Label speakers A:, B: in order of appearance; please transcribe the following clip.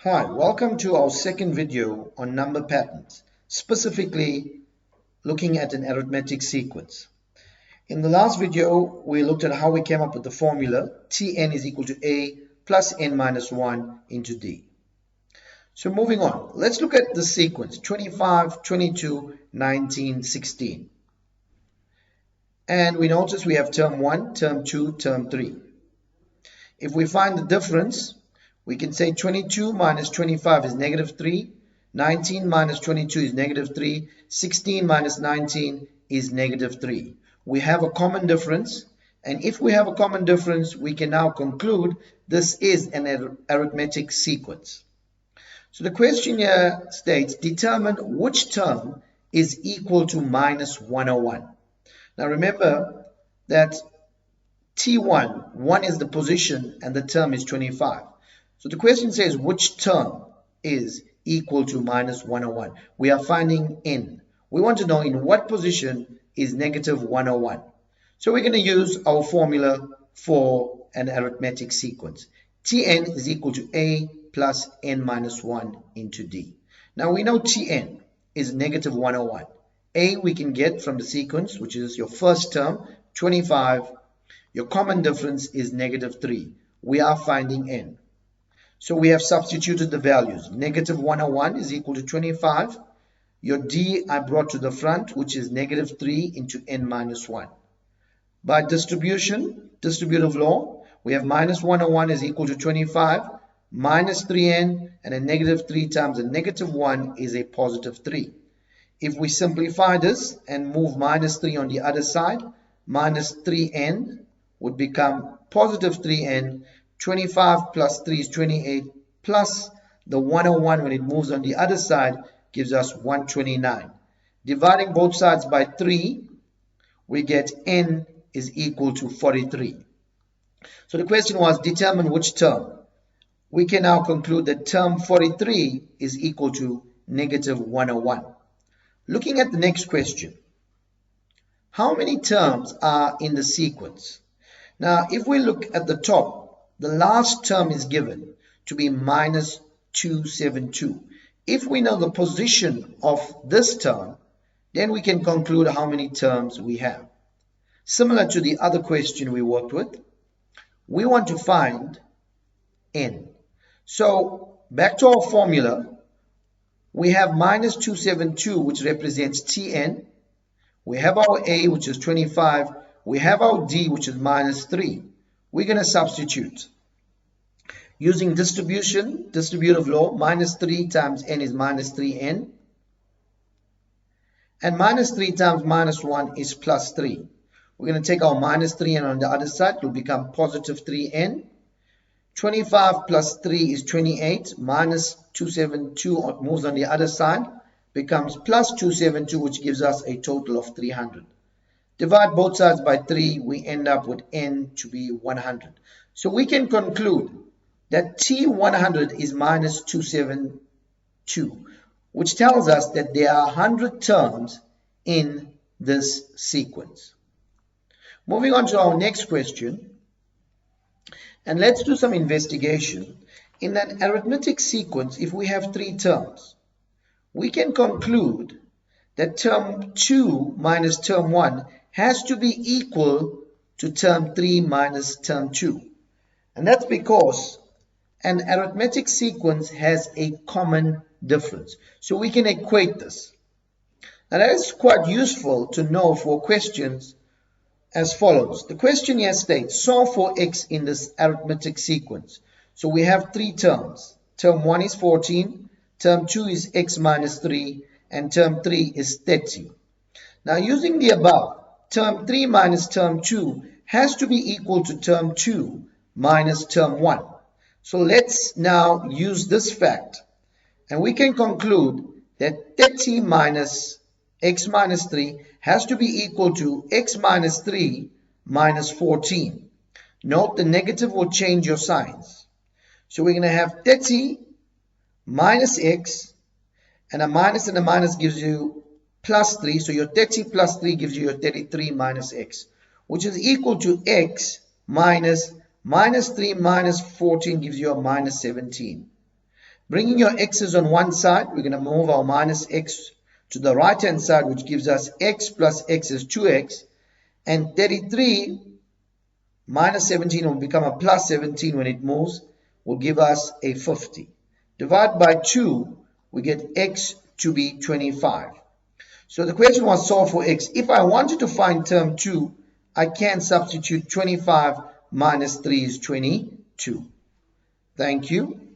A: Hi, welcome to our second video on number patterns, specifically looking at an arithmetic sequence. In the last video, we looked at how we came up with the formula Tn is equal to A plus n minus 1 into D. So moving on, let's look at the sequence 25, 22, 19, 16. And we notice we have term 1, term 2, term 3. If we find the difference, we can say 22 minus 25 is negative 3, 19 minus 22 is negative 3, 16 minus 19 is negative 3. We have a common difference, and if we have a common difference, we can now conclude this is an arithmetic sequence. So the question here states, determine which term is equal to minus 101. Now remember that T1, 1 is the position and the term is 25. So the question says which term is equal to minus 101. We are finding n. We want to know in what position is negative 101. So we're going to use our formula for an arithmetic sequence. Tn is equal to A plus n minus 1 into D. Now we know Tn is negative 101. A we can get from the sequence, which is your first term, 25. Your common difference is negative 3. We are finding n. So we have substituted the values. Negative 101 is equal to 25. Your D I brought to the front, which is negative 3 into n minus 1. By distributive law, we have minus 101 is equal to 25, minus 3n, and a negative 3 times a negative 1 is a positive 3. If we simplify this and move minus 3 on the other side, minus 3n would become positive 3n. 25 plus 3 is 28, plus the 101 when it moves on the other side gives us 129. Dividing both sides by 3, we get n is equal to 43. So the question was determine which term. We can now conclude that term 43 is equal to negative 101. Looking at the next question, how many terms are in the sequence? Now if we look at the top, the last term is given to be minus 272. If we know the position of this term, then we can conclude how many terms we have. Similar to the other question we worked with, we want to find n. So back to our formula, we have minus 272, which represents Tn. We have our A, which is 25. We have our D, which is minus 3. We're going to substitute. Using distributive law, minus 3 times n is minus 3n. And minus 3 times minus 1 is plus 3. We're going to take our minus 3n on the other side. It will become positive 3n. 25 plus 3 is 28. Minus 272 moves on the other side. Becomes plus 272, which gives us a total of 300. Divide both sides by 3, we end up with n to be 100. So we can conclude that T100 is minus 272, which tells us that there are 100 terms in this sequence. Moving on to our next question, and let's do some investigation. In an arithmetic sequence, if we have 3 terms, we can conclude that term 2 minus term 1 has to be equal to term 3 minus term 2. And that's because an arithmetic sequence has a common difference. So we can equate this. Now that is quite useful to know for questions as follows. The question here states, solve for x in this arithmetic sequence. So we have 3 terms. Term 1 is 14, term 2 is x minus 3, and term 3 is 30. Now using the above, term 3 minus term 2 has to be equal to term 2 minus term 1. So let's now use this fact, and we can conclude that 30 minus x minus 3 has to be equal to x minus 3 minus 14. Note the negative will change your signs. So we're going to have 30 minus x, and a minus gives you plus 3. So your 30 plus 3 gives you your 33 minus x, which is equal to x minus 3 minus 14 gives you a minus 17. Bringing your x's on one side, we're going to move our minus x to the right hand side, which gives us x plus x is 2x, and 33 minus 17 will become a plus 17 when it moves, will give us a 50. Divide by 2, we get x to be 25. So the question was solve for x. If I wanted to find term 2, I can substitute 25 minus 3 is 22. Thank you.